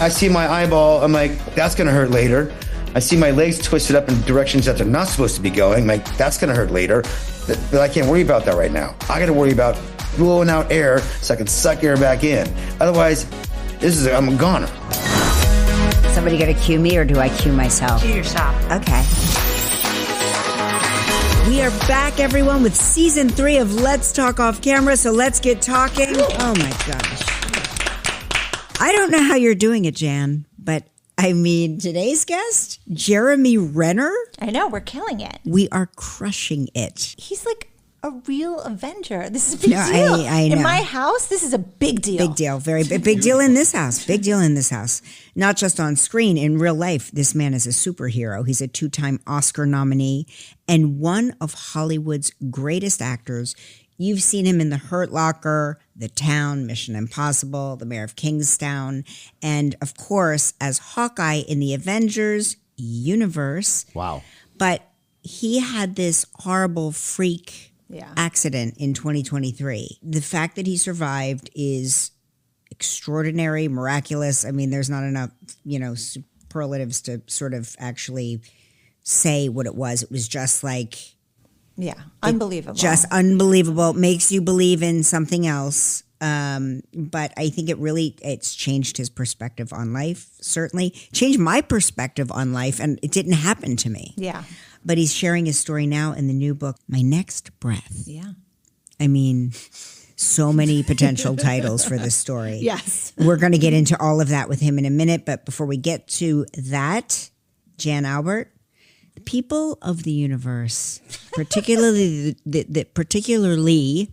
I see my eyeball. I'm like, that's going to hurt later. I see my legs twisted up in directions that they're not supposed to be going. I'm like, that's going to hurt later. But I can't worry about that right now. I got to worry about blowing out air so I can suck air back in. Otherwise, I'm a goner. Somebody got to cue me, or do I cue myself? Cue yourself. Okay. We are back, everyone, with season 3 of Let's Talk Off Camera. So let's get talking. Oh my gosh. I don't know how you're doing it, Jan, but I mean, today's guest, Jeremy Renner. I know, we're killing it. We are crushing it. He's like a real Avenger. This is a big deal. I know. In my house, this is a big deal. Big deal. Very big deal in this house. Big deal in this house. Not just on screen. In real life, this man is a superhero. He's a 2-time Oscar nominee and one of Hollywood's greatest actors. You've seen him in The Hurt Locker, The Town, Mission Impossible, The Mayor of Kingstown, and of course, as Hawkeye in the Avengers universe. Wow. But he had this horrible freak accident in 2023. The fact that he survived is extraordinary, miraculous. I mean, there's not enough, superlatives to sort of actually say what it was. It was just like... Yeah, unbelievable. Just unbelievable. Makes you believe in something else. But I think it's changed his perspective on life, certainly. Changed my perspective on life, and it didn't happen to me. Yeah. But he's sharing his story now in the new book, My Next Breath. Yeah. I mean, so many potential titles for this story. Yes. We're going to get into all of that with him in a minute, but before we get to that, Jan Albert, the people of the universe, particularly particularly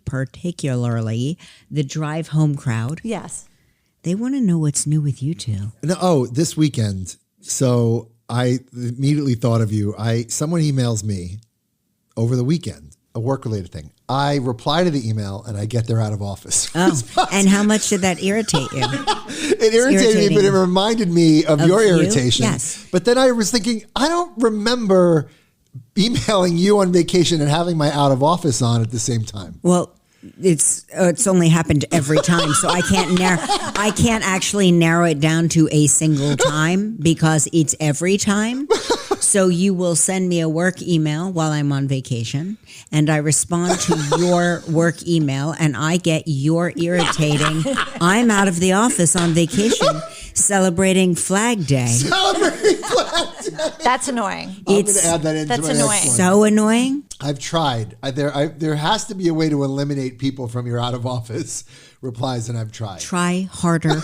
the drive home crowd. Yes. They want to know what's new with you two. No, this weekend. So I immediately thought of you. Someone emails me over the weekend, a work-related thing. I reply to the email and I get their out of office. Oh, and how much did that irritate you? It irritated me, but it reminded me of your irritation. Yes. But then I was thinking, I don't remember emailing you on vacation and having my out of office on at the same time. Well, it's only happened every time, so I can't actually narrow it down to a single time because it's every time. So you will send me a work email while I'm on vacation, and I respond to your work email, and I get your irritating, I'm out of the office on vacation celebrating Flag Day. Celebrating Flag Day. That's annoying. I'm going to add that into that's my annoying. next one. So annoying. I've tried. There has to be a way to eliminate people from your out of office replies, and I've tried. Try harder.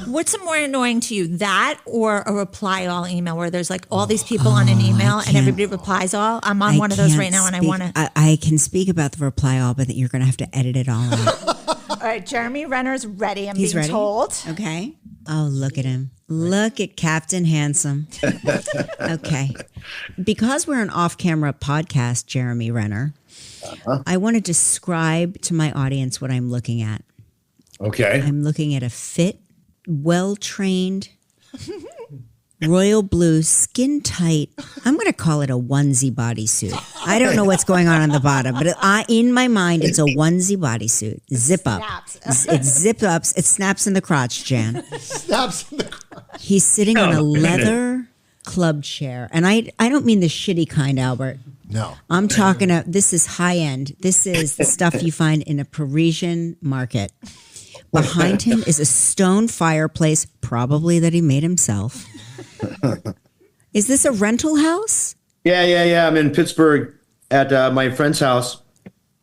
What's more annoying to you, that or a reply all email where there's like all these people on an email and everybody replies all? I'm on one of those right now, and I want to. I can speak about the reply all, but you're going to have to edit it all out. All right, Jeremy Renner's ready. He's being ready? Told. Okay. Oh, look at him. Look at Captain Handsome. Okay. Because we're an off-camera podcast, Jeremy Renner, I want to describe to my audience what I'm looking at. Okay. I'm looking at a fit, well-trained, royal blue, skin-tight, I'm going to call it a onesie bodysuit. I don't know what's going on the bottom, but in my mind, it's a onesie bodysuit. Zip up. It zip ups. It snaps in the crotch, Jan. Snaps in the crotch. He's sitting on a leather club chair. And I don't mean the shitty kind, Albert. No. I'm talking about, this is high end. This is the stuff you find in a Parisian market. Behind him is a stone fireplace, probably that he made himself. Is this a rental house? Yeah. I'm in Pittsburgh at my friend's house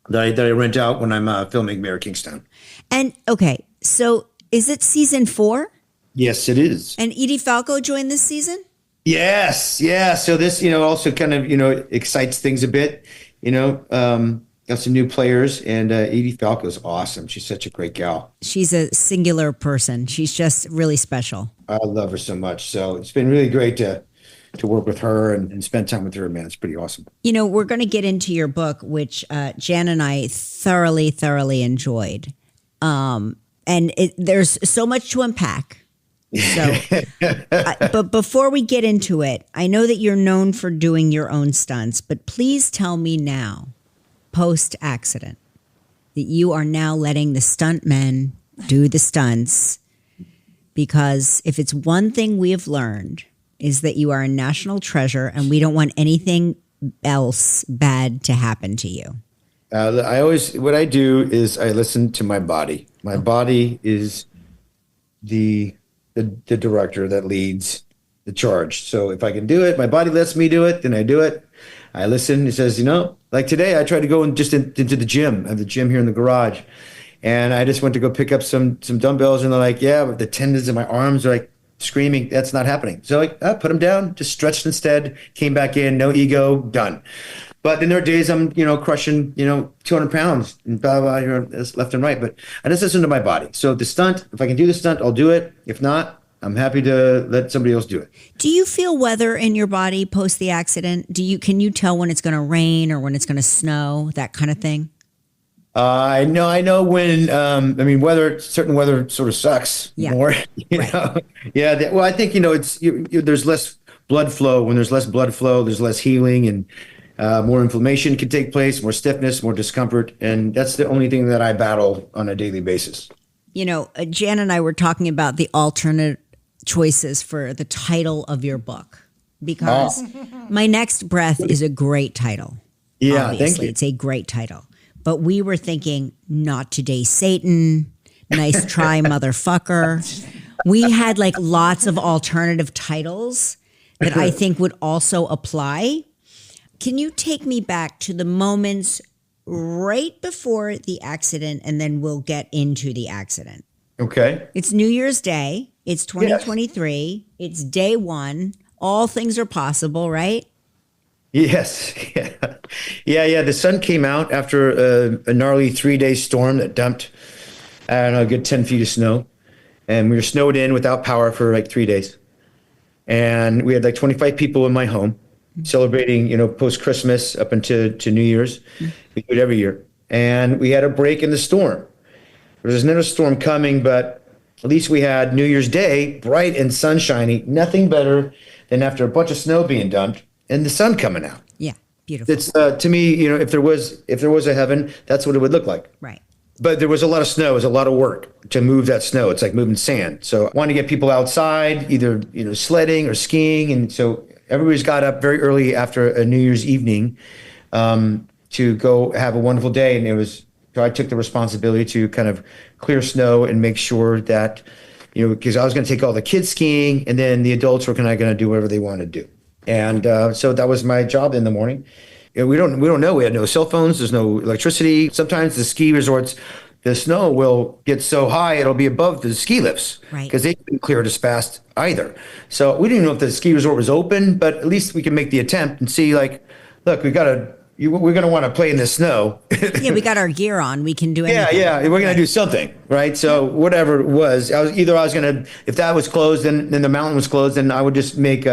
that I rent out when I'm filming Mayor of Kingstown. And okay, so is it season 4? Yes, it is. And Edie Falco joined this season? Yes. Yeah. So this, also kind of, excites things a bit, got some new players, and Edie Falco is awesome. She's such a great gal. She's a singular person. She's just really special. I love her so much. So it's been really great to work with her and spend time with her, man. It's pretty awesome. We're going to get into your book, which Jan and I thoroughly enjoyed. And there's so much to unpack. So, but before we get into it, I know that you're known for doing your own stunts, but please tell me now, post-accident, that you are now letting the stunt men do the stunts. because if it's one thing we have learned is that you are a national treasure and we don't want anything else bad to happen to you. What I do is I listen to my body. My body is the director that leads the charge. So if I can do it, my body lets me do it, then I do it. I listen. It says, like today, I tried to go into the gym. I have the gym here in the garage, and I just went to go pick up some dumbbells, and they're like, yeah, but the tendons in my arms are like screaming. That's not happening. So I put them down, just stretched instead. Came back in, no ego, done. But then there are days I'm, crushing, 200 pounds and blah, blah, left and right. But I just listen to my body. So the stunt, if I can do the stunt, I'll do it. If not, I'm happy to let somebody else do it. Do you feel weather in your body post the accident? Can you tell when it's going to rain or when it's going to snow, that kind of thing? I know when, certain weather sort of sucks more, know? Yeah. Well, I think, there's less blood flow. When there's less blood flow, there's less healing, and more inflammation can take place, more stiffness, more discomfort. And that's the only thing that I battle on a daily basis. Jan and I were talking about the alternate choices for the title of your book, because My Next Breath is a great title. Yeah, obviously. Thank you. It's a great title. But we were thinking Not Today, Satan, Nice Try, Motherfucker. We had like lots of alternative titles that I think would also apply. Can you take me back to the moments right before the accident, and then we'll get into the accident? Okay. It's New Year's Day. It's 2023. Yes. It's day one. All things are possible, right? Yes. Yeah. The sun came out after a gnarly 3-day storm that dumped, a good 10 feet of snow. And we were snowed in without power for like 3 days. And we had like 25 people in my home celebrating, post-Christmas up into New Year's. We do it every year. And we had a break in the storm. There was another storm coming, but at least we had New Year's Day, bright and sunshiny. Nothing better than after a bunch of snow being dumped and the sun coming out. Yeah, beautiful. It's to me, if there was a heaven, that's what it would look like. Right. But there was a lot of snow. It was a lot of work to move that snow. It's like moving sand. So I wanted to get people outside, either sledding or skiing, and so everybody's got up very early after a New Year's evening to go have a wonderful day, and so I took the responsibility to kind of clear snow and make sure that, because I was going to take all the kids skiing, and then the adults were kind of going to do whatever they wanted to do. And so that was my job in the morning. We don't know. We had no cell phones. There's no electricity. Sometimes the ski resorts, the snow will get so high it'll be above the ski lifts, right? Because they couldn't clear it as fast either. So we didn't know if the ski resort was open, but at least we can make the attempt and see. Like, look, we're going to want to play in the snow. Yeah, we got our gear on. We can do anything. Yeah, we're going to do something, right? So whatever it was, I was going to, if that was closed, then the mountain was closed, then I would just make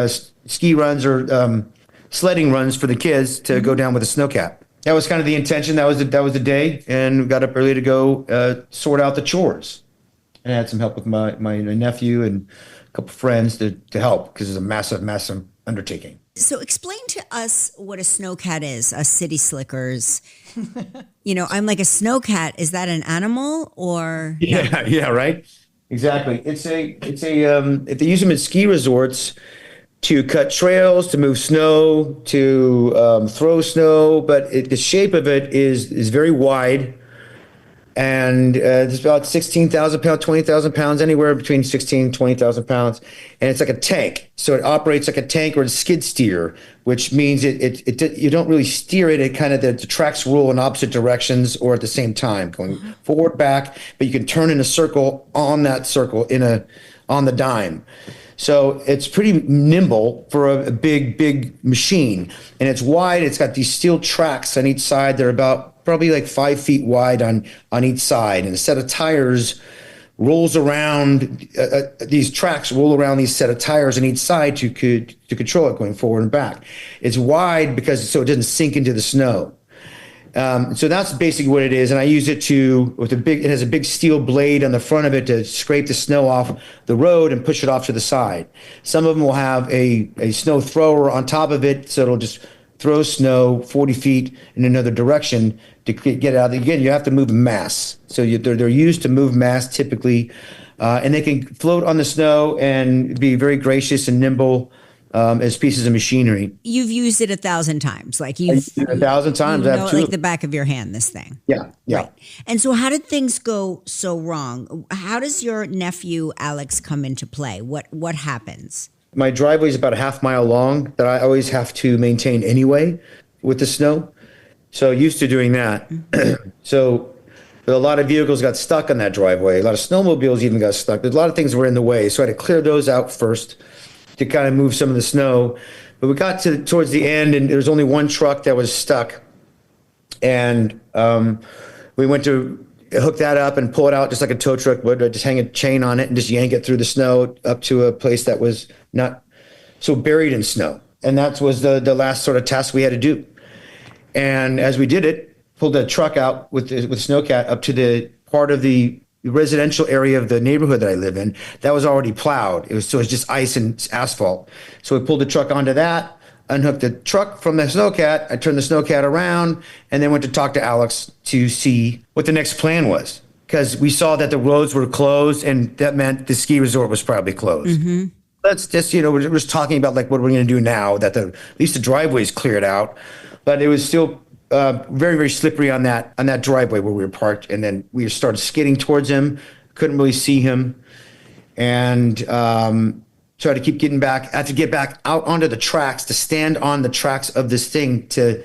ski runs or sledding runs for the kids to go down with a snow cap. That was kind of the intention. That was the day, and we got up early to go sort out the chores. And I had some help with my nephew and a couple friends to help, because it's a massive, massive undertaking. So explain to us what a snowcat is, us city slickers. I'm like, a snowcat, is that an animal or? Yeah, right. Exactly. It's a if they use them at ski resorts to cut trails, to move snow, to throw snow, but the shape of it is very wide, and it's about 16,000 pounds, 20,000 pounds, anywhere between 16 and 20,000 pounds, and it's like a tank. So it operates like a tank or a skid steer, which means it you don't really steer it. It kind of the tracks roll in opposite directions or at the same time, going forward, back, but you can turn in a circle on that circle on the dime. So it's pretty nimble for a big machine, and it's wide. It's got these steel tracks on each side. They're about probably like 5 feet wide on each side, and a set of tires rolls around. These tracks roll around these set of tires on each side to control it going forward and back. It's wide so it doesn't sink into the snow. So that's basically what it is, and I use it it has a big steel blade on the front of it to scrape the snow off the road and push it off to the side. Some of them will have a snow thrower on top of it, so it'll just throw snow 40 feet in another direction to get out. Again, you have to move mass. So they're used to move mass typically, and they can float on the snow and be very gracious and nimble as pieces of machinery. You've used it 1,000 times. Like I've used it 1,000 times. You I know have it two. like the back of your hand, this thing. Yeah. Right. And so how did things go so wrong? How does your nephew Alex come into play? What happens? My driveway is about a half mile long that I always have to maintain anyway with the snow. So used to doing that. So a lot of vehicles got stuck on that driveway. A lot of snowmobiles even got stuck. There's a lot of things were in the way. So I had to clear those out first to kind of move some of the snow. But we got towards the end, and there was only one truck that was stuck. And we went to hook that up and pull it out just like a tow truck would. Just hang a chain on it and just yank it through the snow up to a place that was not so buried in snow. And that was the last sort of task we had to do. And as we did it, pulled the truck out with Snowcat up to the part of the residential area of the neighborhood that I live in that was already plowed. It was just ice and asphalt. So we pulled the truck onto that, unhooked the truck from the Snowcat. I turned the Snowcat around and then went to talk to Alex to see what the next plan was, because we saw that the roads were closed, and that meant the ski resort was probably closed. Mm-hmm. Let's just, we're just talking about like what we're going to do now that at least the driveway's cleared out, but it was still very, very slippery on that driveway where we were parked. And then we started skidding towards him, couldn't really see him, and tried to keep getting back. I had to get back out onto the tracks, to stand on the tracks of this thing to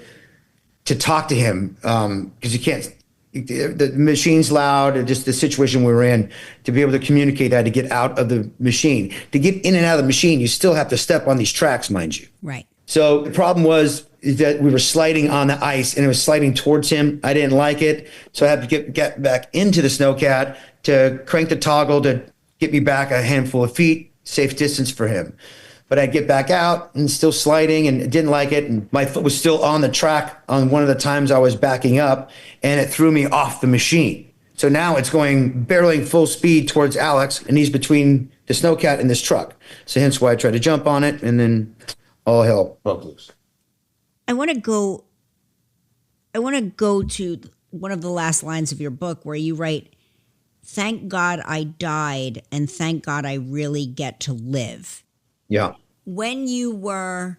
talk to him, because you can't. The machine's loud, and just the situation we were in. To be able to communicate, I had to get out of the machine. To get in and out of the machine, you still have to step on these tracks, mind you. Right. So the problem was that we were sliding on the ice, and it was sliding towards him. I didn't like it, so I had to get back into the Snowcat to crank the toggle to get me back a handful of feet, safe distance for him. But I'd get back out and still sliding, and didn't like it. And my foot was still on the track on one of the times I was backing up, and it threw me off the machine. So now it's going barreling full speed towards Alex, and he's between the Snowcat and this truck. So hence why I tried to jump on it, and then all hell broke loose. I want to go to one of the last lines of your book where you write, "Thank God I died, and thank God I really get to live." Yeah. When you were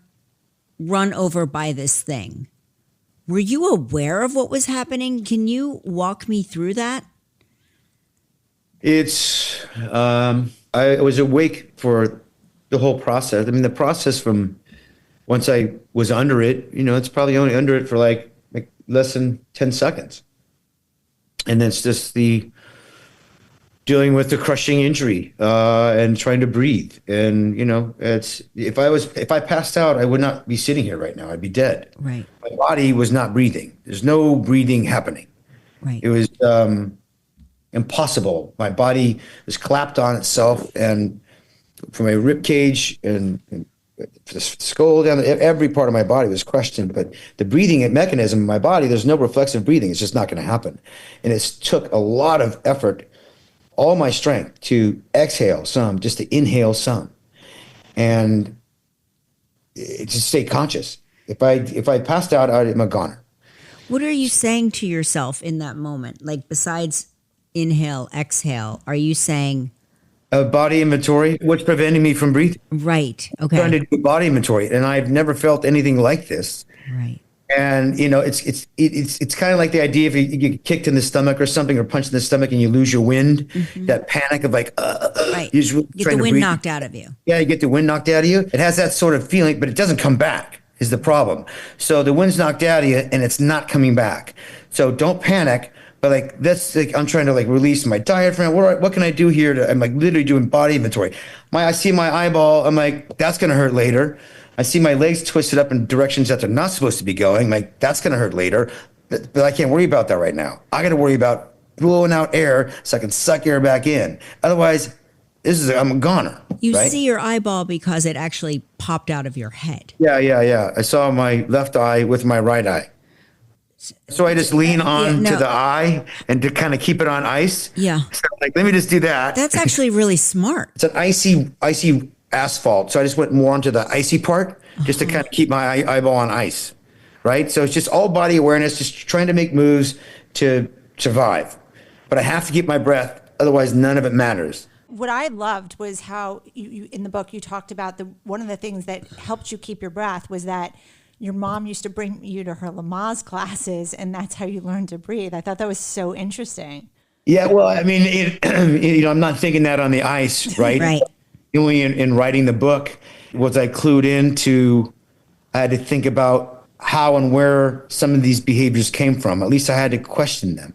run over by this thing, were you aware of what was happening? Can you walk me through that? It's, I was awake for the whole process. I mean, the process from once I was under it, it's probably only under it for like less than 10 seconds. And then it's just the dealing with the crushing injury and trying to breathe. And, it's if I passed out, I would not be sitting here right now. I'd be dead. Right. My body was not breathing. There's no breathing happening. Right. It was impossible. My body was clapped on itself, and from my rib cage and the skull down, every part of my body was crushed in. But the breathing mechanism in my body, there's no reflexive breathing. It's just not going to happen. And it took a lot of effort, all my strength, to exhale some, just to inhale some, and to stay conscious. If I passed out, I'm a goner. What are you saying to yourself in that moment? Like, besides inhale, exhale, are you saying a body inventory? What's preventing me from breathing? Right. Okay. Trying to do body inventory, and I've never felt anything like this. Right. And it's kind of like the idea if you get kicked in the stomach or something, or punched in the stomach and you lose your wind, that panic of like, right. You just really get the wind knocked out of you. Yeah, you get the wind knocked out of you. It has that sort of feeling, but it doesn't come back, is the problem. So the wind's knocked out of you and it's not coming back. So don't panic. But I'm trying to release my diaphragm. What can I do here? I'm literally doing body inventory. I see my eyeball. I'm like, that's going to hurt later. I see my legs twisted up in directions that they're not supposed to be going. I'm like, that's going to hurt later. But I can't worry about that right now. I got to worry about blowing out air so I can suck air back in. Otherwise, I'm a goner. You right? see your eyeball because it actually popped out of your head. Yeah. I saw my left eye with my right eye. So I just lean on to the eye and to kind of keep it on ice. Yeah. So let me just do that. That's actually really smart. It's an icy asphalt. So I just went more onto the icy part just to kind of keep my eyeball on ice. right? So it's just all body awareness, just trying to make moves to survive. But I have to keep my breath, otherwise none of it matters. What I loved was how you in the book you talked about one of the things that helped you keep your breath was that your mom used to bring you to her Lamaze classes, and that's how you learned to breathe. I thought that was so interesting. Yeah, well, I mean, I'm not thinking that on the ice, right? Right. In writing the book, was I clued into, I had to think about how and where some of these behaviors came from. At least I had to question them.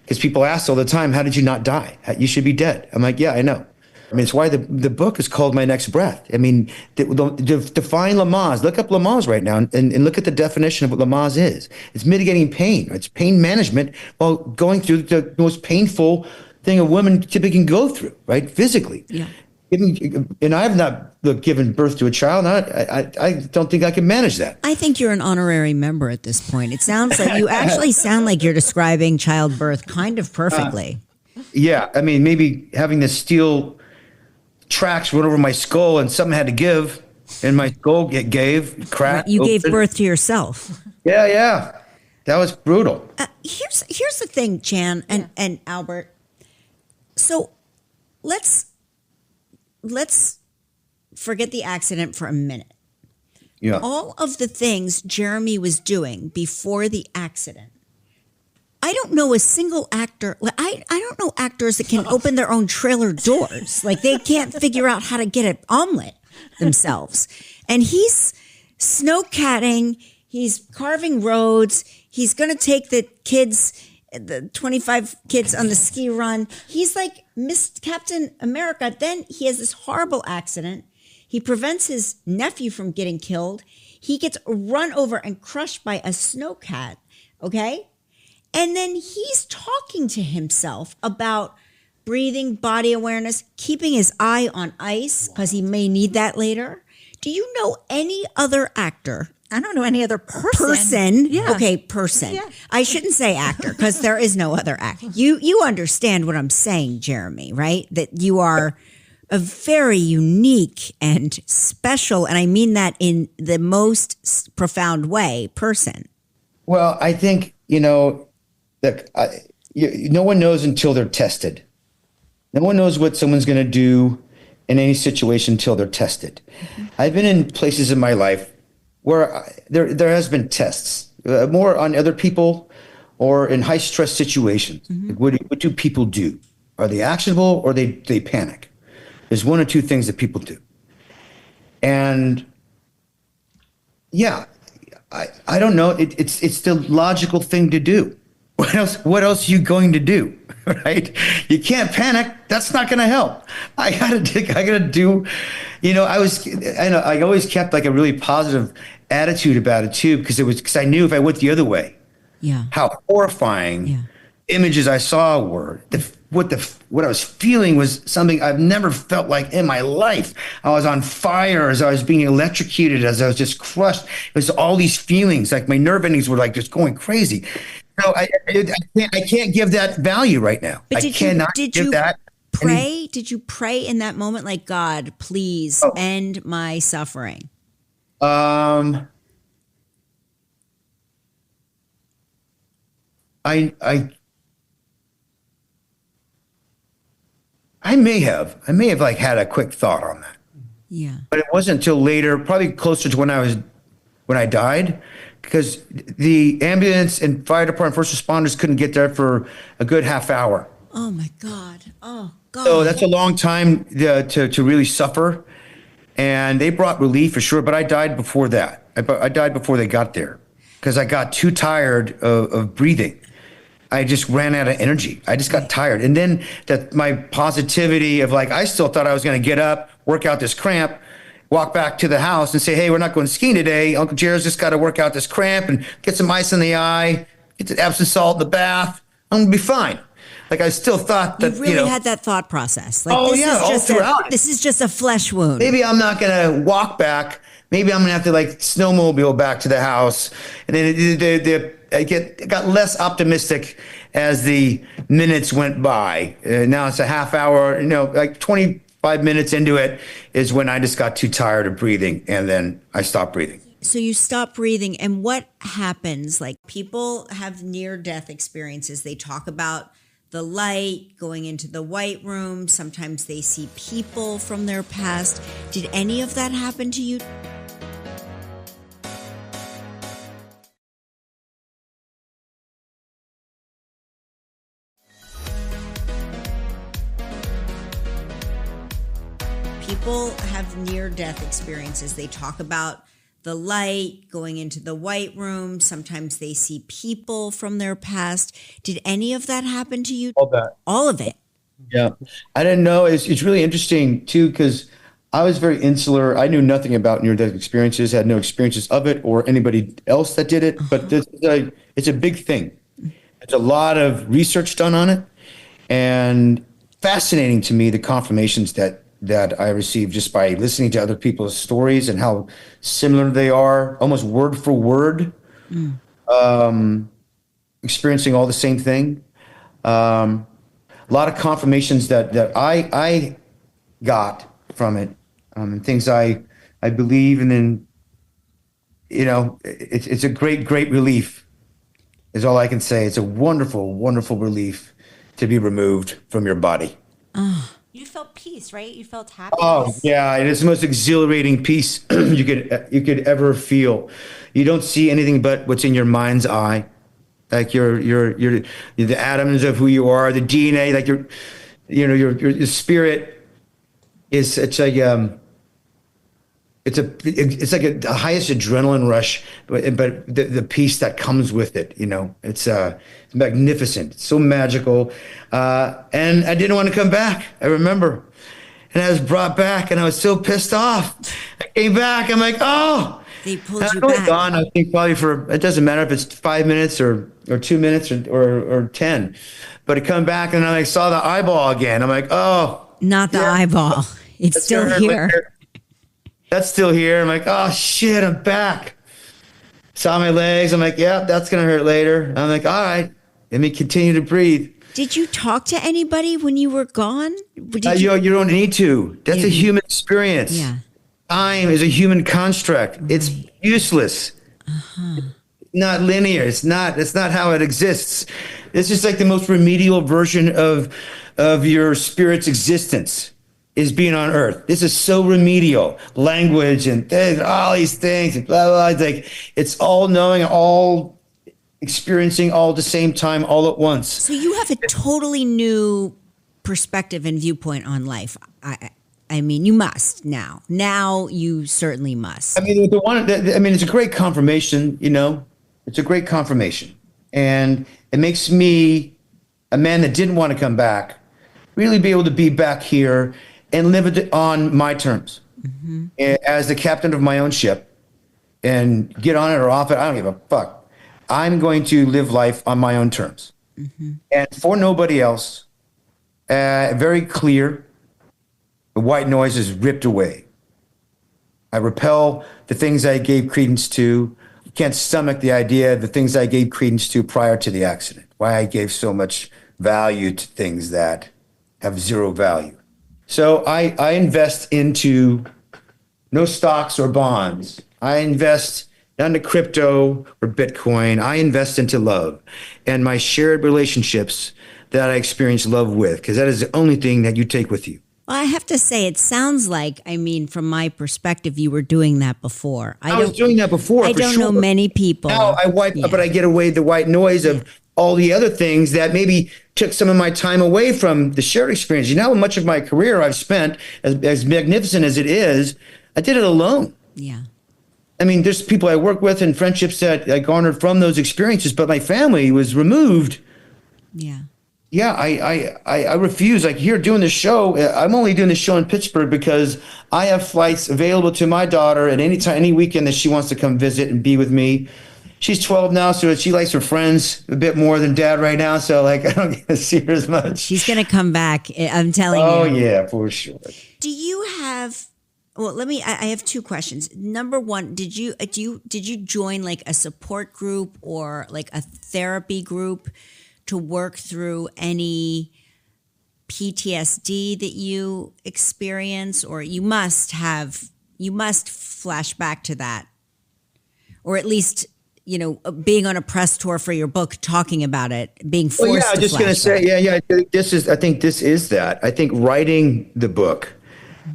Because people ask all the time, how did you not die? You should be dead. I'm like, yeah, I know. I mean, it's why the book is called My Next Breath. I mean, define Lamaze. Look up Lamaze right now and look at the definition of what Lamaze is. It's mitigating pain. It's pain management while going through the most painful thing a woman typically can go through, right? Physically. Yeah. And I have not given birth to a child. I don't think I can manage that. I think you're an honorary member at this point. It sounds like you actually sound like you're describing childbirth kind of perfectly. Yeah. I mean, maybe having the steel tracks run over my skull and something had to give, and my skull gave, cracked. You gave opened. birth to yourself. Yeah. That was brutal. Here's the thing, Jan and Albert. So let's forget the accident for a minute. Yeah. All of the things Jeremy was doing before the accident. I don't know a single actor. I don't know actors that can open their own trailer doors. Like they can't figure out how to get an omelet themselves. And he's snowcatting. He's carving roads. He's going to take the 25 kids on the ski run. He's like Captain America. Then he has this horrible accident. He prevents his nephew from getting killed. He gets run over and crushed by a snowcat. Okay? And then he's talking to himself about breathing, body awareness, keeping his eye on ice because he may need that later. Do you know any other actor? I don't know any other Person. Yeah. Okay, person. Yeah. I shouldn't say actor because there is no other actor. You understand what I'm saying, Jeremy, right? That you are a very unique and special, and I mean that in the most profound way, person. Well, I think, that no one knows until they're tested. No one knows what someone's going to do in any situation until they're tested. Mm-hmm. I've been in places in my life where there has been tests, more on other people or in high stress situations. Mm-hmm. What do people do? Are they actionable or they panic? There's one or two things that people do. And yeah, I don't know. It's the logical thing to do. What else are you going to do? Right? You can't panic. That's not going to help. I gotta do, I always kept like a really positive attitude about it too, because I knew if I went the other way, how horrifying images I saw were. What I was feeling was something I've never felt like in my life. I was on fire as I was being electrocuted, as I was just crushed. It was all these feelings, like my nerve endings were like just going crazy. No, I can't give that value right now. But I cannot give that. Pray? Did you pray in that moment, like, God, please end my suffering? I may have like had a quick thought on that. Yeah. But it wasn't until later, probably closer to when I died, because the ambulance and fire department, first responders couldn't get there for a good half hour. Oh my God. Oh God. So that's a long time to really suffer. And they brought relief for sure, but I died before that. I died before they got there because I got too tired of breathing. I just ran out of energy. I just got tired. And then my positivity of like, I still thought I was going to get up, work out this cramp, walk back to the house and say, hey, we're not going skiing today. Uncle Jared's just got to work out this cramp and get some ice in the eye, get the Epsom salt in the bath. I'm going to be fine. Like I still thought that, you really had that thought process. Like, all throughout. This is just a flesh wound. Maybe I'm not going to walk back. Maybe I'm going to have to like snowmobile back to the house. And then I got less optimistic as the minutes went by. Now it's a half hour, like 25 minutes into it is when I just got too tired of breathing, and then I stopped breathing. So you stop breathing, and what happens? Like, people have near-death experiences. They talk about the light going into the white room. Sometimes they see people from their past. Did any of that happen to you? People have near-death experiences. They talk about the light going into the white room. Sometimes they see people from their past. Did any of that happen to you? All that. All of it. Yeah. I didn't know. It's really interesting, too, because I was very insular. I knew nothing about near-death experiences, had no experiences of it or anybody else that did it. But this is it's a big thing. There's a lot of research done on it. And fascinating to me, the confirmations that I received just by listening to other people's stories and how similar they are, almost word for word, experiencing all the same thing. A lot of confirmations that I got from it, and things I believe, and then, it's a great relief is all I can say. It's a wonderful, wonderful relief to be removed from your body. You felt peace, right? You felt happiness. Oh yeah, it is the most exhilarating peace you could ever feel. You don't see anything but what's in your mind's eye, like you're the atoms of who you are, the DNA, like your spirit is. It's like it's like the highest adrenaline rush, but the peace that comes with it, it's magnificent. It's so magical. And I didn't want to come back. I remember, and I was brought back, and I was so pissed off. I came back. I'm like, oh, they pulled you only back. Gone, I think probably it doesn't matter if it's 5 minutes or 2 minutes or 10, but I come back and I saw the eyeball again. I'm like, oh, not the eyeball. It's still here. That's still here. I'm like, oh shit, I'm back. Saw my legs. I'm like, yeah, that's gonna hurt later. I'm like, all right, let me continue to breathe. Did you talk to anybody when you were gone? You don't need to. That's a human experience. Yeah. Time is a human construct. Right. It's useless. Not linear. It's not how it exists. It's just like the most remedial version of your spirit's existence is being on Earth. This is so remedial. Language and all these things and blah, blah, blah. Like, it's all knowing, all experiencing all at the same time, all at once. So you have a totally new perspective and viewpoint on life. I mean, you must now. Now you certainly must. I mean, it's a great confirmation, It's a great confirmation. And it makes me, a man that didn't want to come back, really be able to be back here and live it on my terms, as the captain of my own ship, and get on it or off it. I don't give a fuck. I'm going to live life on my own terms, and for nobody else. Very clear. The white noise is ripped away. I repel the things I gave credence to. You can't stomach the idea of the things I gave credence to prior to the accident. Why I gave so much value to things that have zero value. So I invest into no stocks or bonds. I invest not into crypto or Bitcoin. I invest into love and my shared relationships that I experience love with, because that is the only thing that you take with you. Well, I have to say, it sounds like, from my perspective, you were doing that before. I was doing that before. I don't know many people. Now but I get away the white noise of all the other things that maybe took some of my time away from the shared experience. How much of my career I've spent, as magnificent as it is, I did it alone. Yeah. There's people I work with and friendships that I garnered from those experiences, but my family was removed. Yeah. Yeah, I refuse. Like, here doing this show, I'm only doing this show in Pittsburgh because I have flights available to my daughter at any time, any weekend that she wants to come visit and be with me. She's 12 now, so she likes her friends a bit more than dad right now. So, I don't get to see her as much. She's going to come back. I'm telling you. Oh, yeah, for sure. Do you have, I have two questions. Number one, did you join like a support group or like a therapy group to work through any PTSD that you experience, or you must flash back to that? or at least, being on a press tour for your book, talking about it, being forced Well, yeah, I was just going to say, I think this is that. I think writing the book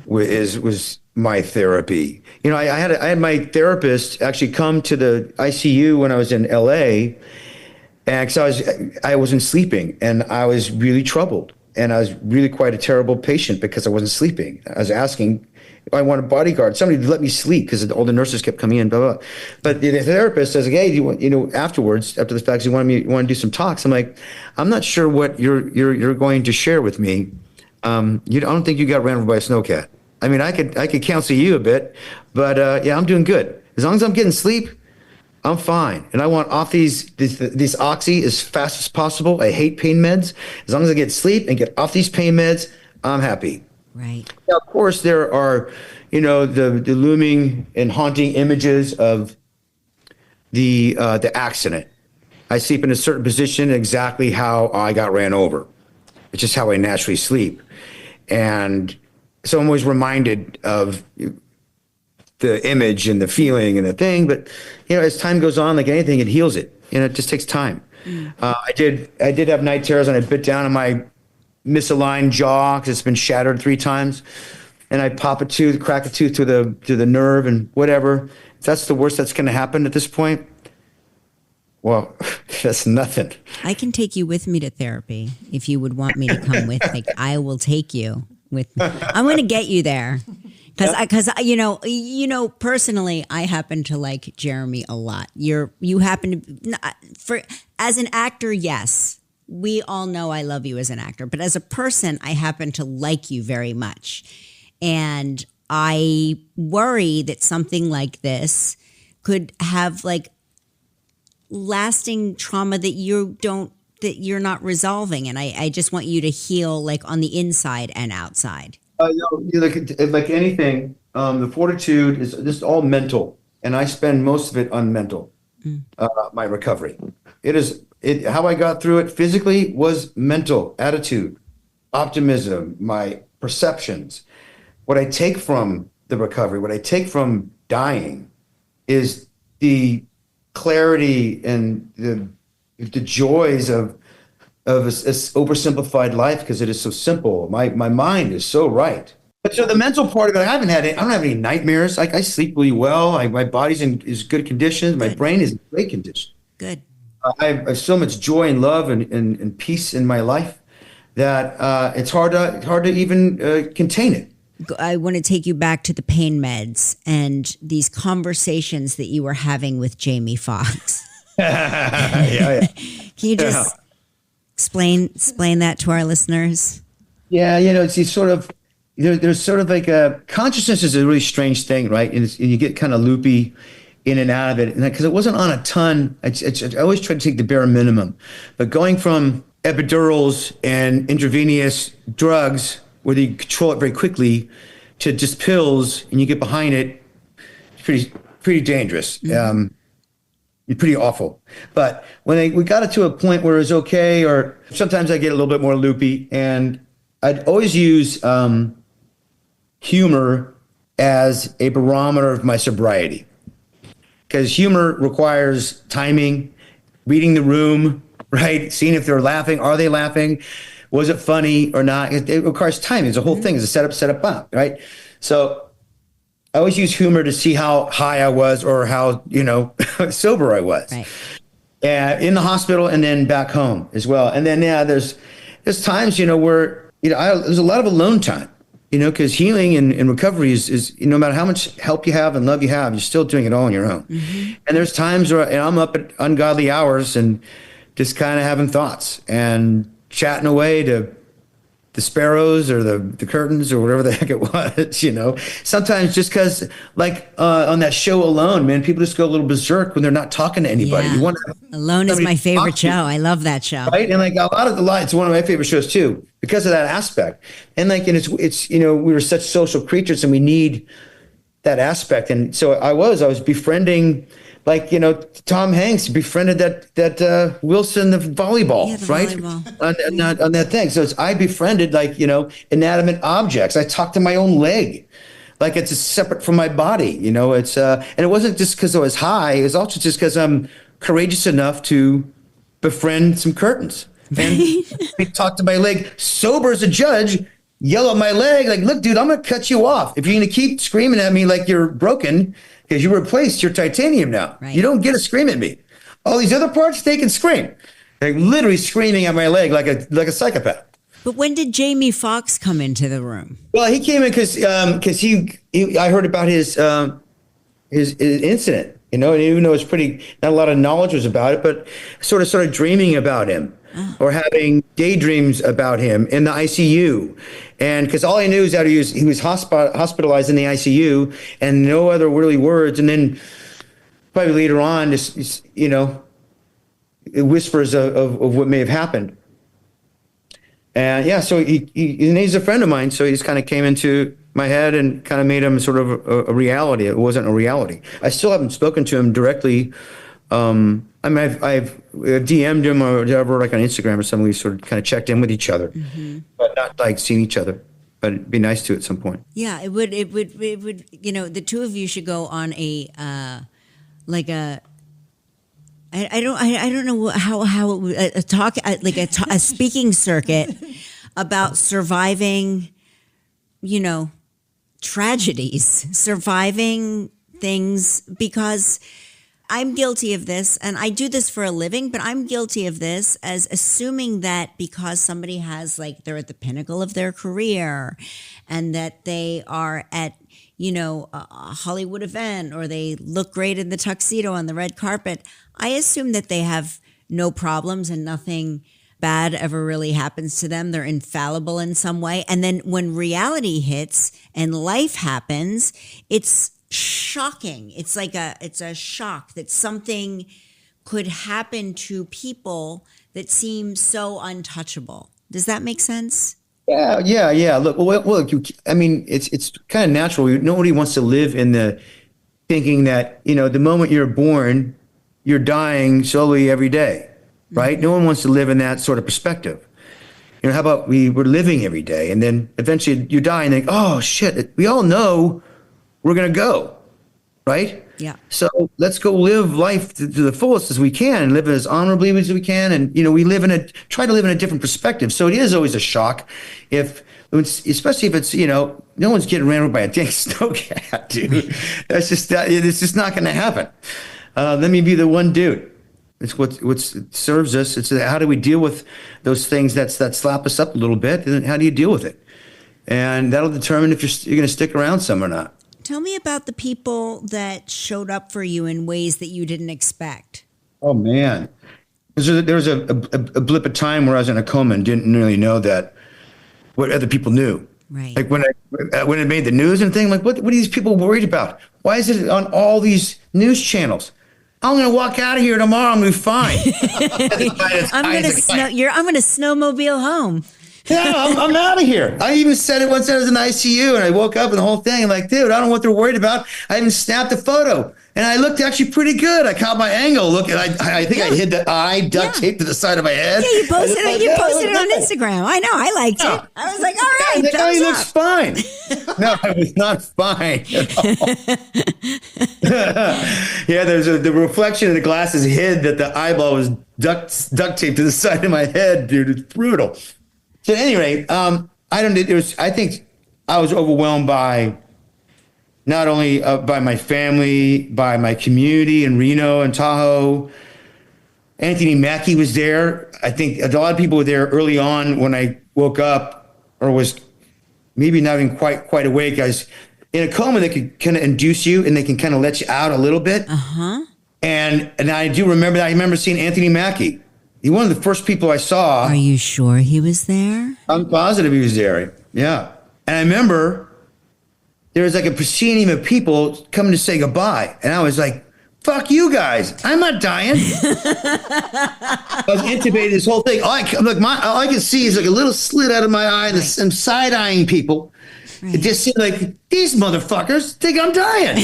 was my therapy. I had my therapist actually come to the ICU when I was in LA, and because I wasn't sleeping, and I was really troubled, and I was really quite a terrible patient because I wasn't sleeping. I was asking if I want a bodyguard, somebody to let me sleep, because all the nurses kept coming in, blah, blah. But the therapist says, hey, do you want, afterwards, after the fact, you want to do some talks? I'm like, I'm not sure what you're going to share with me. I don't think you got ran over by a snowcat. I mean, I could counsel you a bit, but I'm doing good. As long as I'm getting sleep, I'm fine. And I want off these oxy as fast as possible. I hate pain meds. As long as I get sleep and get off these pain meds, I'm happy. Right. Now, of course, there are, the looming and haunting images of the accident. I sleep in a certain position, exactly how I got ran over. It's just how I naturally sleep. And so I'm always reminded of the image and the feeling and the thing. But, as time goes on, like anything, it heals it. It just takes time. I did have night terrors, and I bit down on my misaligned jaw because it's been shattered 3 times. And I crack a tooth to the nerve and whatever. If that's the worst that's going to happen at this point, well, that's nothing. I can take you with me to therapy if you would want me to come with. Like, I will take you with. I'm going to get you there because personally, I happen to like Jeremy a lot. You happen to as an actor, yes, we all know I love you as an actor, but as a person, I happen to like you very much, and I worry that something like this could have like lasting trauma that you're not resolving, and I just want you to heal like on the inside and outside. Like anything, the fortitude is just all mental, and I spend most of it on mental. My recovery, how I got through it physically was mental attitude, optimism, my perceptions. What I take from the recovery, what I take from dying, is the clarity and the joys of a oversimplified life, because it is so simple. My mind is so right. But so the mental part of it, I don't have any nightmares. I sleep really well. My body's in good condition. My brain is in great condition. Good. I have so much joy and love and peace in my life that it's hard to even contain it. I want to take you back to the pain meds and these conversations that you were having with Jamie Foxx. Yeah. Can you just explain that to our listeners? Yeah, it's sort of, there's sort of like consciousness is a really strange thing, right? And you get kind of loopy in and out of it. And because it wasn't on a ton, I always try to take the bare minimum. But going from epidurals and intravenous drugs, where they control it very quickly, to just pills, and you get behind it, it's pretty dangerous. Mm-hmm. Pretty awful. But when we got it to a point where it was okay, or sometimes I get a little bit more loopy, and I'd always use humor as a barometer of my sobriety. Because humor requires timing, reading the room, right? Seeing if they're laughing. Are they laughing? Was it funny or not? It requires timing. It's a whole thing. It's a setup, up, right? So I always use humor to see how high I was or how, sober I was. Right. In the hospital and then back home as well. And then, there's times, where, there's a lot of alone time, because healing and recovery is no matter how much help you have and love you have, you're still doing it all on your own. Mm-hmm. And there's times where I'm up at ungodly hours and just kind of having thoughts and chatting away to the sparrows or the curtains or whatever the heck it was, Sometimes just because, like on that show Alone, man, people just go a little berserk when they're not talking to anybody. Yeah. Alone is my favorite show. I love that show. Right? And like it's one of my favorite shows too, because of that aspect. And like, and it's we were such social creatures and we need that aspect. And so I was befriending, like, Tom Hanks befriended that Wilson of volleyball, right? On that thing. So I befriended, like, inanimate objects. I talked to my own leg. like it's separate from my body. You know, it's and it wasn't just because I was high. It was also just because I'm courageous enough to befriend some curtains and talk to my leg sober as a judge. Yell at my leg like, look, dude, I'm gonna cut you off if you're gonna keep screaming at me like you're broken because you replaced your titanium now. Right. You don't get to scream at me. All these other parts, they can scream. They're literally screaming at my leg like a psychopath. But when did Jamie Foxx come into the room? Well, he came in because I heard about his incident, you know, and even though it's not a lot of knowledge was about it, but sort of started dreaming about him or having daydreams about him in the ICU. And because all I knew is that he was hospitalized in the ICU and no other really words. And then probably later on, just, you know, whispers of what may have happened. And yeah, so he's a friend of mine. So he just kind of came into my head and kind of made him sort of a reality. It wasn't a reality. I still haven't spoken to him directly. I mean, I've DM'd him or whatever, like on Instagram or something. We sort of kind of checked in with each other, but not like seen each other. But it'd be nice to at some point. Yeah, it would. You know, the two of you should go on a like a. I don't know how it would a talk like a speaking circuit about surviving, you know, tragedies, surviving things, because I'm guilty of this, and I do this for a living, but I'm guilty of this as assuming that because somebody has, like, they're at the pinnacle of their career and that they are at, you know, a Hollywood event or they look great in the tuxedo on the red carpet, I assume that they have no problems and nothing bad ever really happens to them. They're infallible in some way. And then when reality hits and life happens, it's shocking. It's a shock that something could happen to people that seem so untouchable. Does that make sense? Yeah. Look, I mean, it's kind of natural. Nobody wants to live in the thinking that, you know, the moment you're born, you're dying slowly every day, right? No one wants to live in that sort of perspective. You know, how about we're living every day and then eventually you die and think, oh shit, we all know we're going to go, right? Yeah. So let's go live life to the fullest as we can and live as honorably as we can. And, you know, try to live in a different perspective. So it is always a shock especially if it's, you know, no one's getting ran over by a dang snowcat, dude. It's just not going to happen. Let me be the one dude. It's what serves us. It's how do we deal with those things that slap us up a little bit, and how do you deal with it? And that'll determine if you're going to stick around some or not. Tell me about the people that showed up for you in ways that you didn't expect. Oh man, there was a blip of time where I was in a coma and didn't really know that what other people knew. Right. Like when it made the news and thing, like what are these people worried about? Why is it on all these news channels? I'm going to walk out of here tomorrow. I'm going to be fine. I'm going to snowmobile home. Yeah, I'm out of here. I even said it once I was in ICU and I woke up and the whole thing. I'm like, dude, I don't know what they're worried about. I even snapped a photo and I looked actually pretty good. I caught my angle. Look, and I think I hid the eye duct taped to the side of my head. Yeah, you posted it on Instagram. I know. I liked it. I was like, all right. The guy looks fine. No, I was not fine at all. Yeah, the reflection of the glasses hid that the eyeball was duct taped to the side of my head, dude. It's brutal. So at any rate, I think I was overwhelmed by not only by my family, by my community in Reno and Tahoe. Anthony Mackie was there. I think a lot of people were there early on when I woke up or was maybe not even quite awake. I was in a coma. They could kind of induce you and they can kind of let you out a little bit. Uh-huh. And I do remember that. I remember seeing Anthony Mackie. He was one of the first people I saw. Are you sure he was there? I'm positive he was there. Yeah. And I remember there was like a proscenium of people coming to say goodbye. And I was like, fuck you guys. I'm not dying. I was intubated this whole thing. All I can see is like a little slit out of my eye and I'm side-eyeing people. Right. It just seemed like these motherfuckers think I'm dying.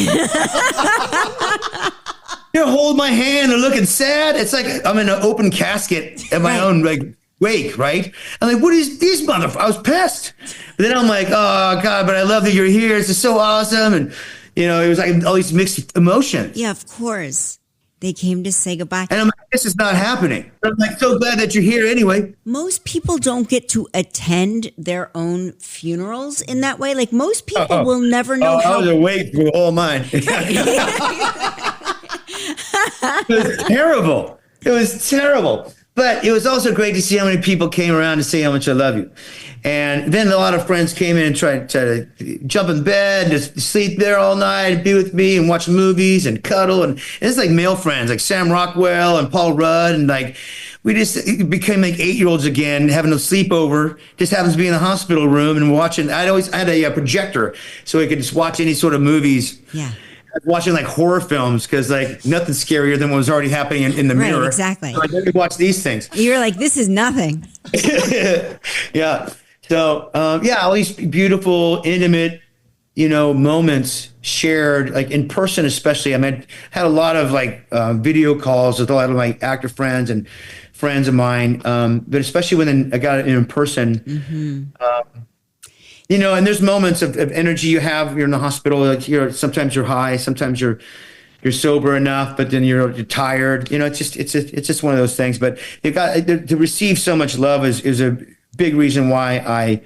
They're holding my hand and looking sad. It's like I'm in an open casket at my own, like wake, right? I'm like, what is these motherfuckers? I was pissed. But then I'm like, oh God, but I love that you're here. This is so awesome. And, it was like all these mixed emotions. Yeah, of course. They came to say goodbye. And I'm like, this is not happening. But I'm like, so glad that you're here anyway. Most people don't get to attend their own funerals in that way. Like most people will never know how. I was awake through all mine. It was terrible. It was terrible. But it was also great to see how many people came around to say how much I love you. And then a lot of friends came in and tried to jump in bed and just sleep there all night and be with me and watch movies and cuddle. And it's like male friends like Sam Rockwell and Paul Rudd. And like, we just became like 8-year-olds again, having a sleepover. Just happens to be in the hospital room and watching. I had a projector so I could just watch any sort of movies. Yeah. Watching like horror films because like nothing's scarier than what was already happening in the mirror. Exactly. So I didn't watch these things. You're like, this is nothing. Yeah. So all these beautiful, intimate, moments shared, like in person, especially. I mean, had a lot of like video calls with a lot of my actor friends and friends of mine, but especially when I got it in person. Mm-hmm. And there's moments of energy you have. You're in the hospital. Like sometimes you're high, sometimes you're sober enough, but then you're tired. It's just one of those things. But to receive so much love is a big reason why I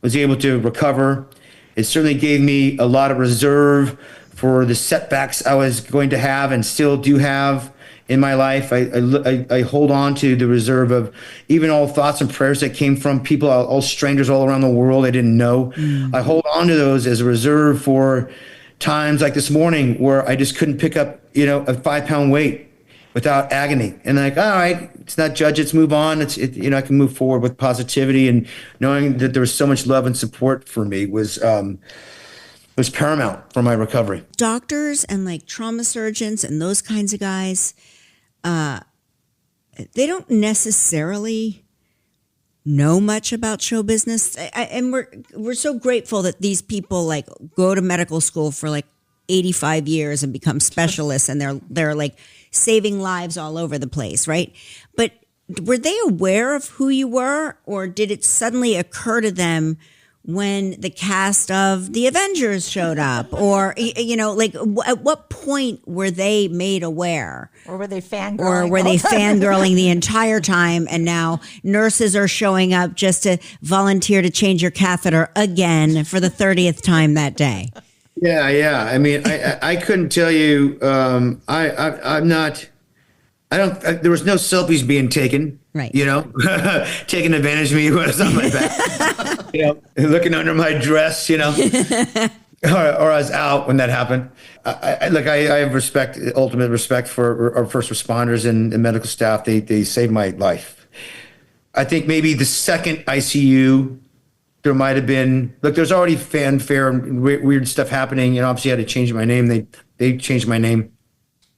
was able to recover. It certainly gave me a lot of reserve for the setbacks I was going to have and still do have in my life. I hold on to the reserve of even all thoughts and prayers that came from people, all strangers all around the world I didn't know. I hold on to those as a reserve for times like this morning where I just couldn't pick up, a 5-pound weight without agony. And like, all right, let's not judge, let's move on. I can move forward with positivity, and knowing that there was so much love and support for me was paramount for my recovery. Doctors and like trauma surgeons and those kinds of guys, they don't necessarily know much about show business. And we're so grateful that these people like go to medical school for like 85 years and become specialists, and they're like saving lives all over the place, right? But were they aware of who you were, or did it suddenly occur to them when the cast of the Avengers showed up? Or, at what point were they made aware? Or were they fangirling? Or were they fangirling the entire time, and now nurses are showing up just to volunteer to change your catheter again for the 30th time that day? Yeah. I mean, I couldn't tell you. I'm not. I don't. There was no selfies being taken. Right. Taking advantage of me was on my back. Looking under my dress. Or I was out when that happened. I have ultimate respect for our first responders and medical staff. They saved my life. I think maybe the second ICU. There might have been, there's already fanfare and weird stuff happening. Obviously I had to change my name. They changed my name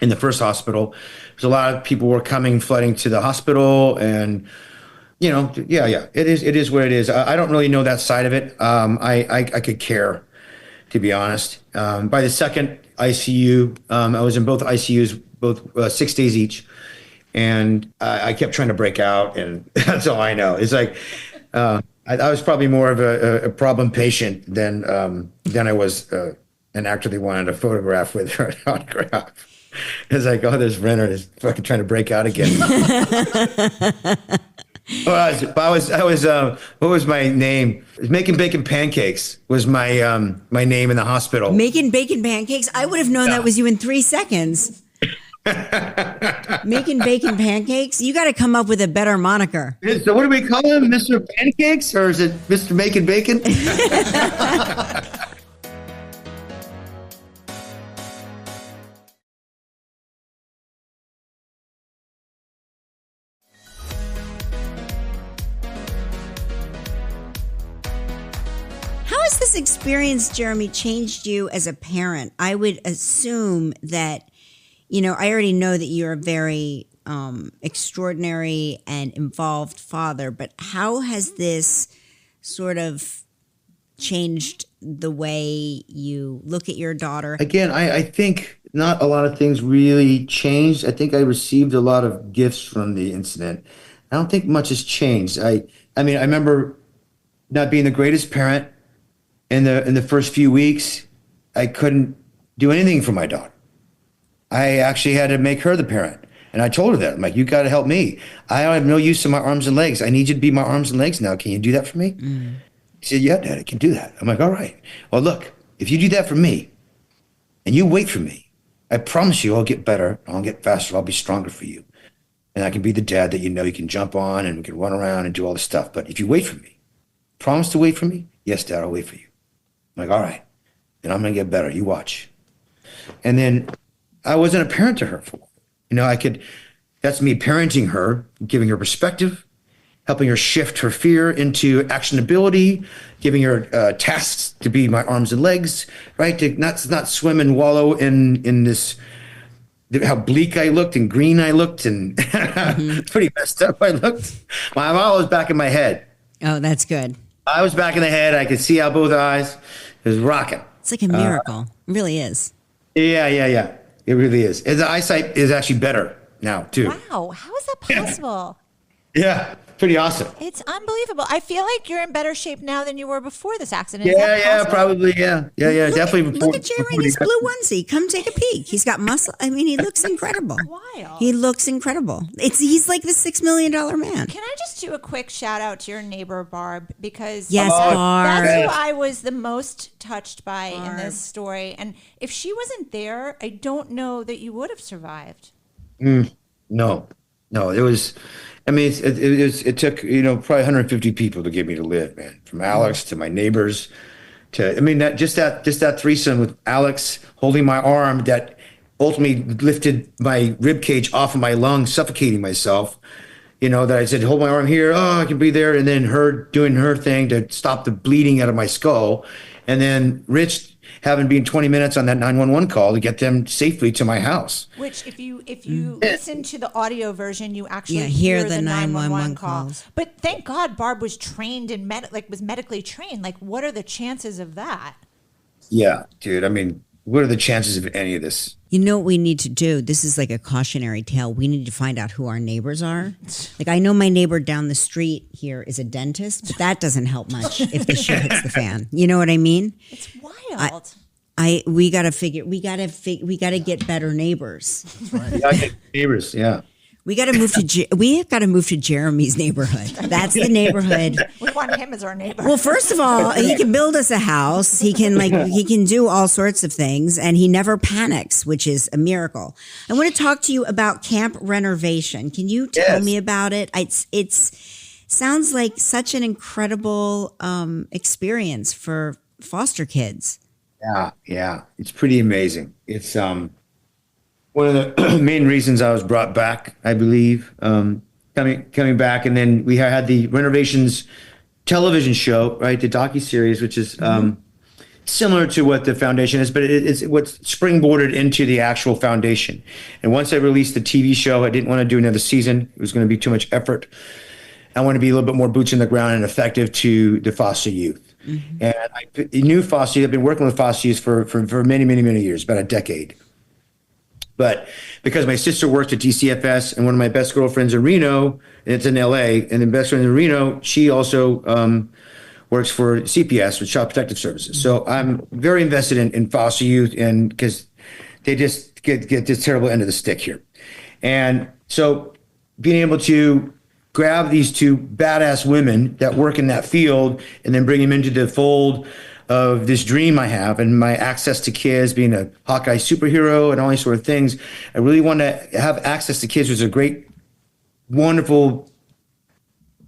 in the first hospital. There's a lot of people were flooding to the hospital, and, it is what it is. I don't really know that side of it. I could care, to be honest. By the second ICU, I was in both ICUs, both 6 days each. And I kept trying to break out, and that's all I know. It's like, I was probably more of a problem patient than I was an actor they wanted to photograph with or an autograph. It's like, oh, there's Renner is fucking trying to break out again. What was my name? Making Bacon Pancakes was my name in the hospital. Making Bacon Pancakes? I would have known that was you in 3 seconds. Making Bacon Pancakes? You got to come up with a better moniker. So what do we call him? Mr. Pancakes? Or is it Mr. Making Bacon? How has this experience, Jeremy, changed you as a parent? I would assume that I already know that you're a very extraordinary and involved father, but how has this sort of changed the way you look at your daughter? Again, I think not a lot of things really changed. I think I received a lot of gifts from the incident I don't think much has changed. I mean, I remember not being the greatest parent in the first few weeks. I couldn't do anything for my daughter. I actually had to make her the parent. And I told her that. I'm like, you got to help me. I have no use of my arms and legs. I need you to be my arms and legs now. Can you do that for me? Mm. She said, yeah, Dad, I can do that. I'm like, all right. Well, look, if you do that for me and you wait for me, I promise you I'll get better. I'll get faster. I'll be stronger for you. And I can be the dad that you know you can jump on and we can run around and do all this stuff. But if you wait for me, promise to wait for me? Yes, Dad, I'll wait for you. I'm like, all right. And I'm going to get better. You watch. And then I wasn't a parent to her for a while. You know, that's me parenting her, giving her perspective, helping her shift her fear into actionability, giving her tasks to be my arms and legs, right? To not swim and wallow in this, how bleak I looked and green I looked and pretty messed up I looked. My mom was back in my head. Oh, that's good. I was back in the head. I could see out both eyes. It was rocking. It's like a miracle. It really is. Yeah. It really is. And the eyesight is actually better now, too. Wow. How is that possible? Yeah. Pretty awesome. It's unbelievable. I feel like you're in better shape now than you were before this accident. Yeah, probably. Yeah. Definitely. Look at Jerry in his blue onesie. Come take a peek. He's got muscle. I mean, he looks incredible. Wild. He looks incredible. He's like the $6 million man. Can I just do a quick shout out to your neighbor, Barb? Because Barb. that's who I was the most touched by in this story. And if she wasn't there, I don't know that you would have survived. No, it was. I mean, it took, probably 150 people to get me to live, man. From Alex to my neighbors that threesome with Alex holding my arm that ultimately lifted my rib cage off of my lungs, suffocating myself. That I said, hold my arm here. Oh, I can breathe there. And then her doing her thing to stop the bleeding out of my skull. And then Rich having been 20 minutes on that 911 call to get them safely to my house. Which, if you listen to the audio version, you actually hear the 911 calls. But thank God Barb was trained and was medically trained. Like, what are the chances of that? Yeah, dude. I mean, what are the chances of any of this? You know what we need to do? This is like a cautionary tale. We need to find out who our neighbors are. Like, I know my neighbor down the street here is a dentist, but that doesn't help much if the shit hits the fan. You know what I mean? It's wild. We gotta get better neighbors. That's right. We gotta get neighbors, yeah. We got to move to Jeremy's neighborhood. That's the neighborhood. We want him as our neighbor. Well, first of all, he can build us a house. He can do all sorts of things, and he never panics, which is a miracle. I want to talk to you about Camp Renovation. Can you tell me about it? It's sounds like such an incredible experience for foster kids. Yeah, it's pretty amazing. It's one of the main reasons I was brought back, I believe, coming back. And then we had the Renovations television show, right? The docuseries, which is similar to what the foundation is, but it's what's springboarded into the actual foundation. And once I released the TV show, I didn't want to do another season. It was going to be too much effort. I want to be a little bit more boots on the ground and effective to the foster youth. Mm-hmm. And I knew foster youth. I've been working with foster youth for many, many, many years, about a decade. But because my sister worked at DCFS and one of my best girlfriends in Reno, and it's in LA, and the best friend in Reno, she also works for CPS, with Child Protective Services. So I'm very invested in foster youth, and because they just get this terrible end of the stick here. And so being able to grab these two badass women that work in that field and then bring them into the fold of this dream I have and my access to kids, being a Hawkeye superhero and all these sort of things. I really want to have access to kids. It was a great, wonderful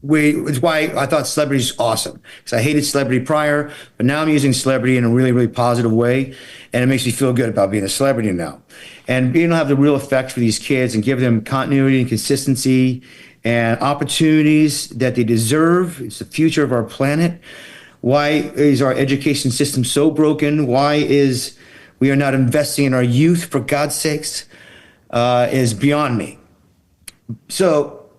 way. It's why I thought celebrity is awesome, because I hated celebrity prior, but now I'm using celebrity in a really, really positive way. And it makes me feel good about being a celebrity now. And being able to have the real effect for these kids and give them continuity and consistency and opportunities that they deserve. It's the future of our planet. Why is our education system so broken? Why is we are not investing in our youth, for God's sakes, is beyond me. So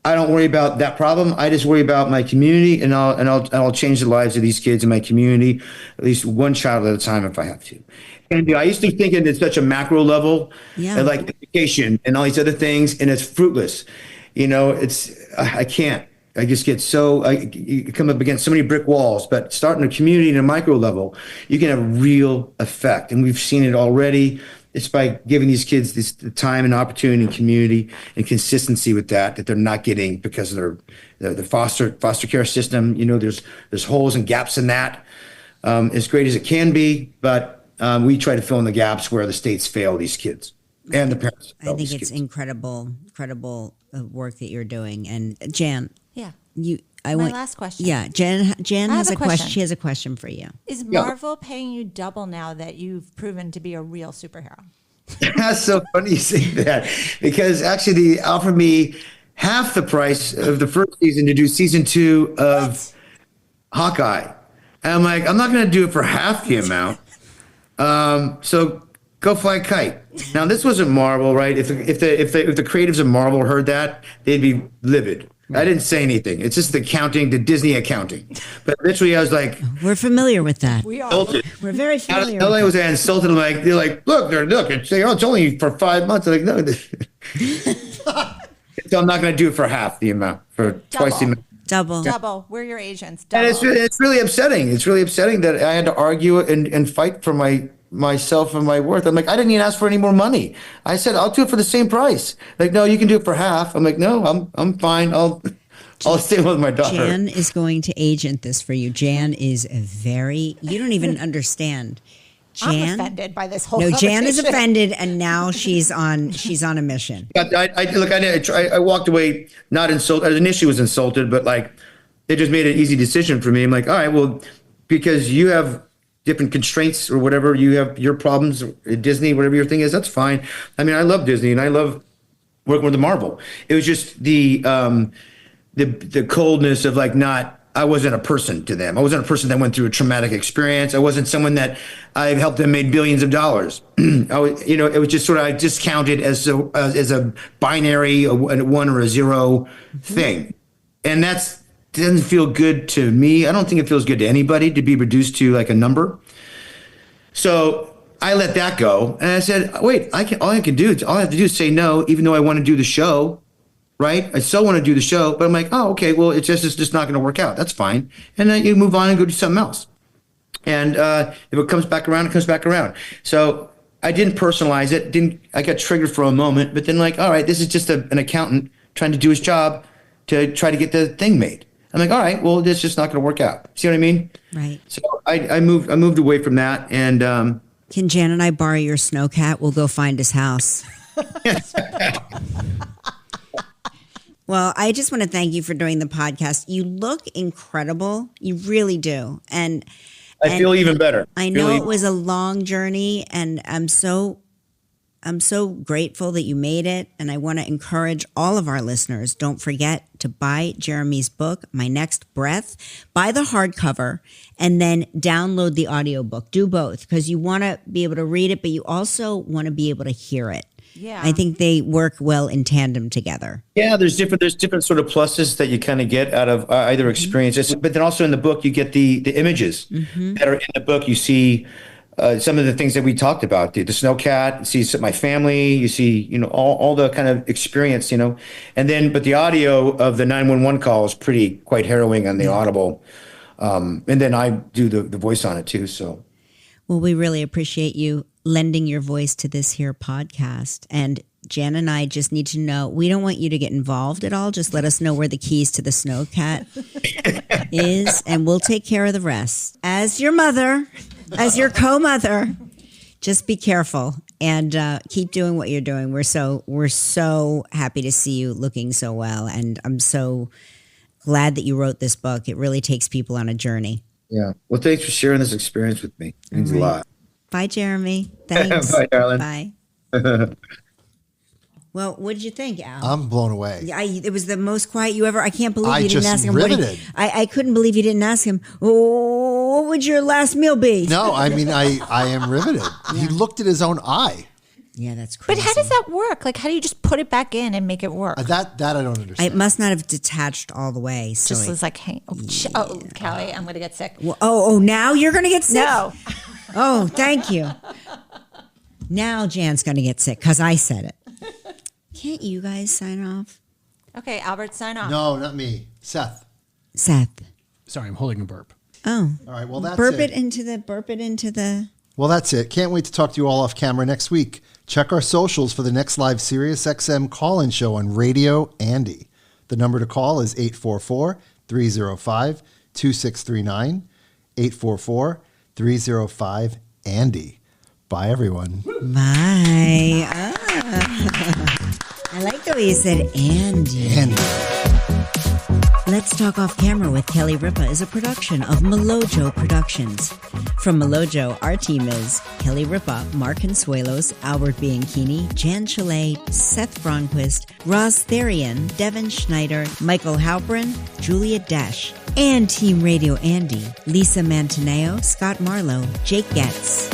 I don't worry about that problem. I just worry about my community, and I'll change the lives of these kids in my community, at least one child at a time if I have to. And I used to think at such a macro level, like education and all these other things, and it's fruitless. I can't. I just get you come up against so many brick walls, but starting a community in a micro level, you can have a real effect. And we've seen it already. It's by giving these kids the time and opportunity and community and consistency with that they're not getting because of the foster care system. There's holes and gaps in that, as great as it can be, but we try to fill in the gaps where the states fail these kids and the parents. I think it's incredible work that you're doing. And Jan, yeah, my last question. Yeah, Jan has a question. She has a question for you. Is Marvel paying you double now that you've proven to be a real superhero? That's so funny you say that, because actually they offered me half the price of the first season to do season 2 of Hawkeye. And I'm like, I'm not going to do it for half the amount. So go fly a kite. Now this wasn't Marvel, right? If the creatives of Marvel heard that, they'd be livid. I didn't say anything. It's just the Disney accounting. But literally, I was like, we're familiar with that. We are. We're very familiar. Not only was I insulted, they're like, look, it's only for 5 months. I'm like, no. So I'm not going to do it for half the amount, for twice the amount. Double. We're your agents. Double. And it's really upsetting. It's really upsetting that I had to argue and fight for myself and my worth. I'm like, I didn't even ask for any more money. I said, I'll do it for the same price. Like, no, you can do it for half. I'm like, no, I'm fine. I'll stay with my daughter. Jan is going to agent this for you. Jan is you don't even understand. Jan, I'm offended by this whole Jan is offended, and now she's on a mission. But I walked away not insulted. Initially was insulted, but they just made an easy decision for me. I'm like, all right, well, because you have different constraints or whatever, you have your problems at Disney, whatever your thing is, that's fine. I mean, I love Disney and I love working with the Marvel. It was just the coldness of I wasn't a person to them. I wasn't a person that went through a traumatic experience. I wasn't someone that I've helped them made billions of dollars. It was just sort of, I discounted as a binary, a 1 or a 0 thing. And that doesn't feel good to me. I don't think it feels good to anybody to be reduced to a number. So I let that go. And I said, wait, all I have to do is say no, even though I want to do the show. Right? I still want to do the show, but I'm like, oh, okay, well, it's just not going to work out. That's fine. And then you move on and go do something else. And if it comes back around, it comes back around. So I didn't personalize it. I got triggered for a moment, but then all right, this is just an accountant trying to do his job to try to get the thing made. I'm like, all right, well, it's just not going to work out. See what I mean? Right. So I moved away from that. And can Jan and I borrow your snowcat? We'll go find his house. Well, I just want to thank you for doing the podcast. You look incredible. You really do. And I feel even better. I know it was a long journey, and I'm so grateful that you made it. And I want to encourage all of our listeners, don't forget to buy Jeremy's book, My Next Breath. Buy the hardcover and then download the audiobook. Do both, because you want to be able to read it, but you also want to be able to hear it. Yeah. I think they work well in tandem together. Yeah, there's different sort of pluses that you kind of get out of either experience. But then also in the book, you get the images that are in the book. You see some of the things that we talked about, the snowcat, you see my family, you see, all the kind of experience, and then, but the audio of the 911 call is quite harrowing on the Audible. And then I do the voice on it too. So. Well, we really appreciate you lending your voice to this here podcast. And Jan and I just need to know, we don't want you to get involved at all. Just let us know where the keys to the snowcat is, and we'll take care of the rest. As your mother, as your co-mother, just be careful and keep doing what you're doing. We're so happy to see you looking so well. And I'm so glad that you wrote this book. It really takes people on a journey. Yeah. Well, thanks for sharing this experience with me. It means a lot. Bye, Jeremy. Thanks. Bye, darling. Bye. Well, what did you think, Al? I'm blown away. It was the most quiet you ever. I can't believe you didn't ask him. Riveted. I couldn't believe you didn't ask him. Oh, what would your last meal be? No, I mean, I am riveted. He looked at his own eye. Yeah, that's crazy. But how does that work? How do you just put it back in and make it work? That I don't understand. It must not have detached all the way. So just was hey, Callie, I'm going to get sick. Well, now you're going to get sick? No. Oh, thank you. Now Jan's going to get sick because I said it. Can't you guys sign off? Okay, Albert, sign off. No, not me. Seth. Seth. Sorry, I'm holding a burp. Oh. All right, well, that's burp it. Burp it into the. Well, that's it. Can't wait to talk to you all off camera next week. Check our socials for the next live SiriusXM call-in show on Radio Andy. The number to call is 844-305-2639, 844-305-ANDY. Bye, everyone. Bye. I like the way you said Andy. Andy. Let's Talk Off Camera with Kelly Ripa is a production of Melojo Productions. From Melojo, our team is Kelly Ripa, Mark Consuelos, Albert Bianchini, Jan Chalet, Seth Bronquist, Roz Therian, Devin Schneider, Michael Halprin, Julia Dash, and Team Radio Andy, Lisa Mantaneo, Scott Marlowe, Jake Getz.